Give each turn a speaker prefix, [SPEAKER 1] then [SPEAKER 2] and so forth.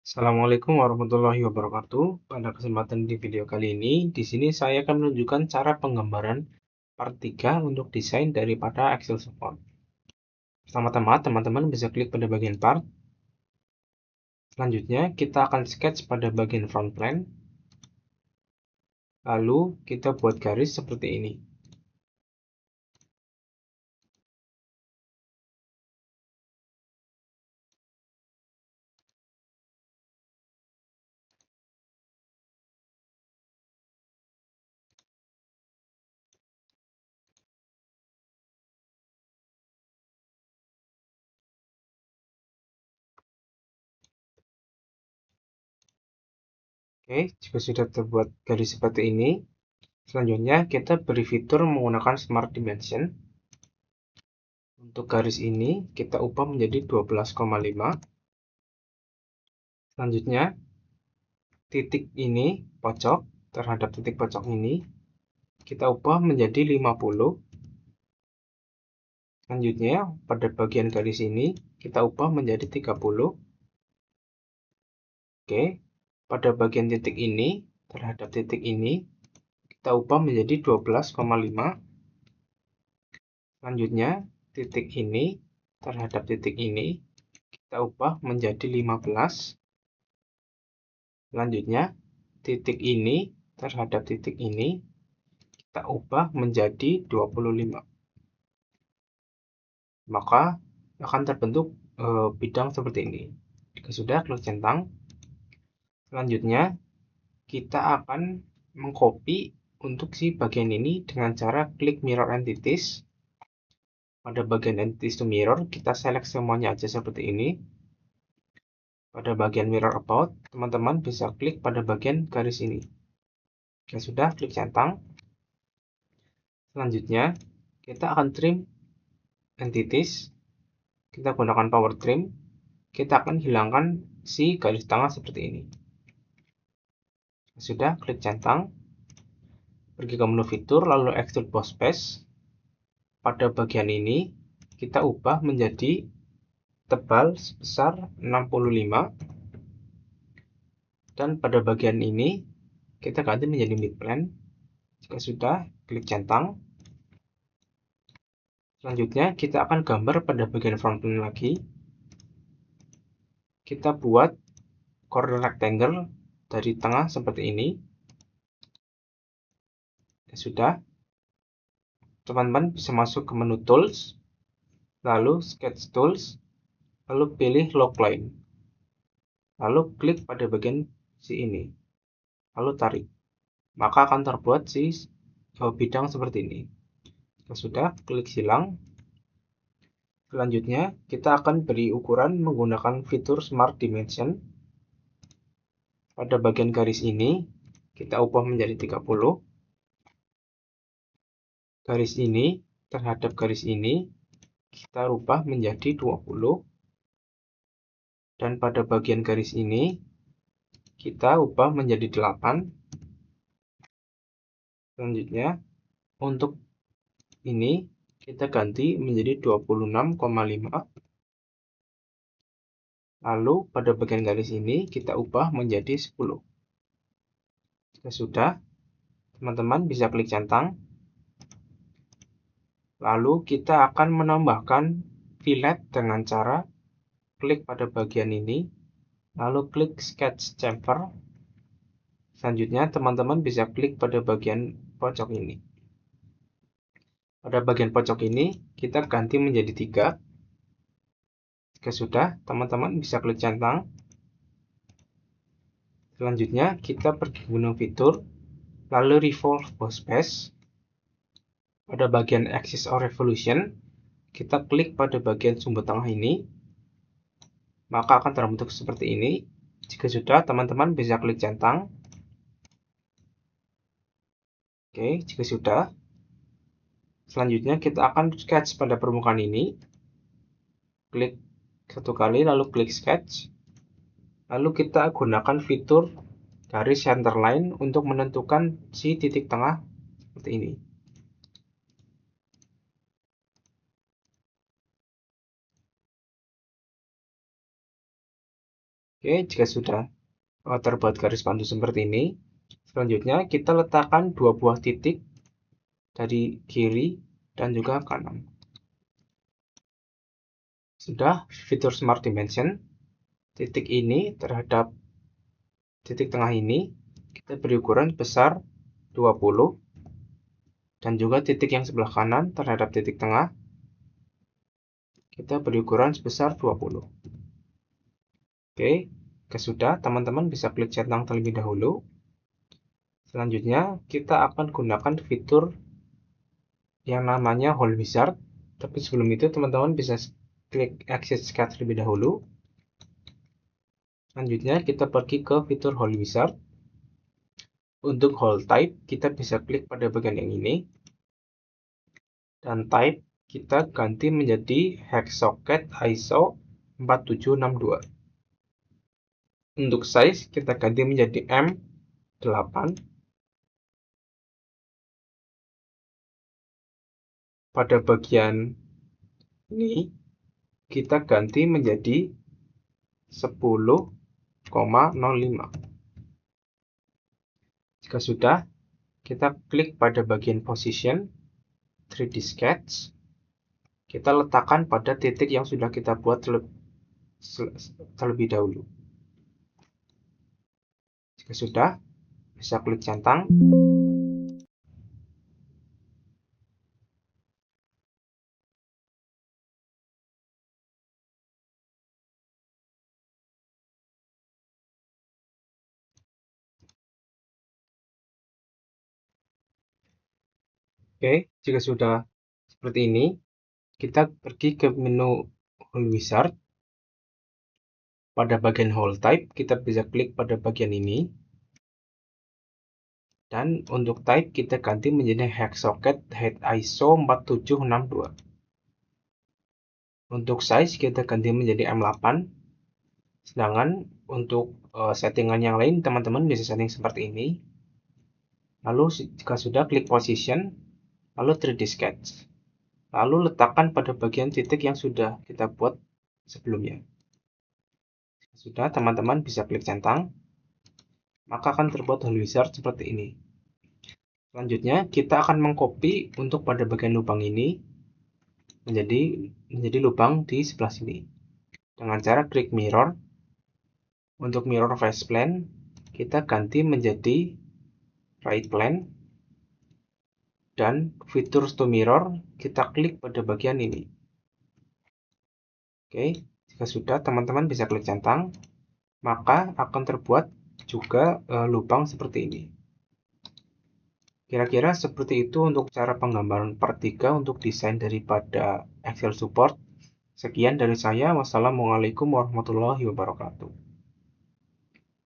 [SPEAKER 1] Assalamualaikum warahmatullahi wabarakatuh. Pada kesempatan di video kali ini, di sini saya akan menunjukkan cara penggambaran part 3 untuk desain daripada Excel support. Pertama-tama, teman-teman bisa klik pada bagian part. Selanjutnya, kita akan sketch pada bagian front plan. Lalu, kita buat garis seperti ini. Oke, jika sudah terbuat garis seperti ini, selanjutnya kita beri fitur menggunakan Smart Dimension. Untuk garis ini, kita ubah menjadi 12,5. Selanjutnya, titik ini, pojok, terhadap titik pojok ini, kita ubah menjadi 50. Selanjutnya, pada bagian garis ini, kita ubah menjadi 30. Oke, pada bagian titik ini, terhadap titik ini, kita ubah menjadi 12,5. Selanjutnya, titik ini, terhadap titik ini, kita ubah menjadi 15. Selanjutnya, titik ini, terhadap titik ini, kita ubah menjadi 25. Maka akan terbentuk bidang seperti ini. Jika sudah, klik centang. Selanjutnya, kita akan mengcopy untuk si bagian ini dengan cara klik mirror entities. Pada bagian entities to mirror, kita select semuanya aja seperti ini. Pada bagian mirror about, teman-teman bisa klik pada bagian garis ini. Jika sudah, klik centang. Selanjutnya, kita akan trim entities. Kita gunakan power trim. Kita akan hilangkan si garis tengah seperti ini. Sudah, klik centang. Pergi ke menu fitur, lalu extrude boss face. Pada bagian ini, kita ubah menjadi tebal sebesar 65. Dan pada bagian ini, kita ganti menjadi midplane. Jika sudah, klik centang. Selanjutnya, kita akan gambar pada bagian front plane lagi. Kita buat corner rectangle dari tengah seperti ini. Ya sudah, teman-teman bisa masuk ke menu Tools, lalu Sketch Tools, lalu pilih Log Line. Lalu klik pada bagian si ini, lalu tarik. Maka akan terbuat si bidang seperti ini. Jika sudah, klik silang. Selanjutnya, kita akan beri ukuran menggunakan fitur Smart Dimension. Pada bagian garis ini, kita ubah menjadi 30. Garis ini terhadap garis ini, kita rubah menjadi 20. Dan pada bagian garis ini, kita ubah menjadi 8. Selanjutnya, untuk ini, kita ganti menjadi 26,5. Lalu, pada bagian garis ini, kita ubah menjadi 10. Jika sudah, teman-teman bisa klik centang. Lalu, kita akan menambahkan fillet dengan cara klik pada bagian ini, lalu klik Sketch Chamfer. Selanjutnya, teman-teman bisa klik pada bagian pojok ini. Pada bagian pojok ini, kita ganti menjadi 3. Jika sudah, teman-teman bisa klik centang. Selanjutnya, kita pergi ke menu fitur, lalu revolve boss face. Pada bagian axis or revolution, kita klik pada bagian sumber tengah ini, maka akan terbentuk seperti ini. Jika sudah, teman-teman bisa klik centang. Oke, jika sudah, selanjutnya kita akan sketch pada permukaan ini. Klik satu kali, lalu klik sketch. Lalu kita gunakan fitur garis centerline untuk menentukan si titik tengah seperti ini. Oke, jika sudah terbuat garis pantu seperti ini, selanjutnya kita letakkan dua buah titik dari kiri dan juga kanan. Sudah, fitur Smart Dimension, titik ini terhadap titik tengah ini, kita beri ukuran besar 20, dan juga titik yang sebelah kanan terhadap titik tengah, kita beri ukuran sebesar 20. Oke, sudah, teman-teman bisa klik centang terlebih dahulu. Selanjutnya, kita akan gunakan fitur yang namanya Hole Wizard. Tapi sebelum itu, teman-teman bisa klik Exit Sketch terlebih dahulu. Selanjutnya, kita pergi ke fitur Hole Wizard. Untuk Hole Type, kita bisa klik pada bagian yang ini. Dan Type, kita ganti menjadi Hex Socket ISO 4762. Untuk Size, kita ganti menjadi M8. Pada bagian ini, kita ganti menjadi 10,05. Jika sudah, kita klik pada bagian Position, 3D Sketch. Kita letakkan pada titik yang sudah kita buat terlebih dahulu. Jika sudah, bisa klik centang. Oke, jika sudah seperti ini, kita pergi ke menu Hole Wizard. Pada bagian Hole Type, kita bisa klik pada bagian ini. Dan untuk type, kita ganti menjadi Hex Socket Head ISO 4762. Untuk size, kita ganti menjadi M8. Sedangkan untuk settingan yang lain, teman-teman bisa setting seperti ini. Lalu jika sudah, klik Position, lalu 3D Sketch. Lalu letakkan pada bagian titik yang sudah kita buat sebelumnya. Sudah, teman-teman bisa klik centang, maka akan terbuat Hole Wizard seperti ini. Selanjutnya, kita akan mengcopy untuk pada bagian lubang ini menjadi lubang di sebelah sini. Dengan cara klik mirror. Untuk mirror face plane, kita ganti menjadi right plane. Dan fitur to mirror, kita klik pada bagian ini. Oke, jika sudah, teman-teman bisa klik centang, maka akan terbuat juga lubang seperti ini. Kira-kira seperti itu untuk cara penggambaran part 3 untuk desain daripada Excel support. Sekian dari saya. Wassalamualaikum warahmatullahi wabarakatuh.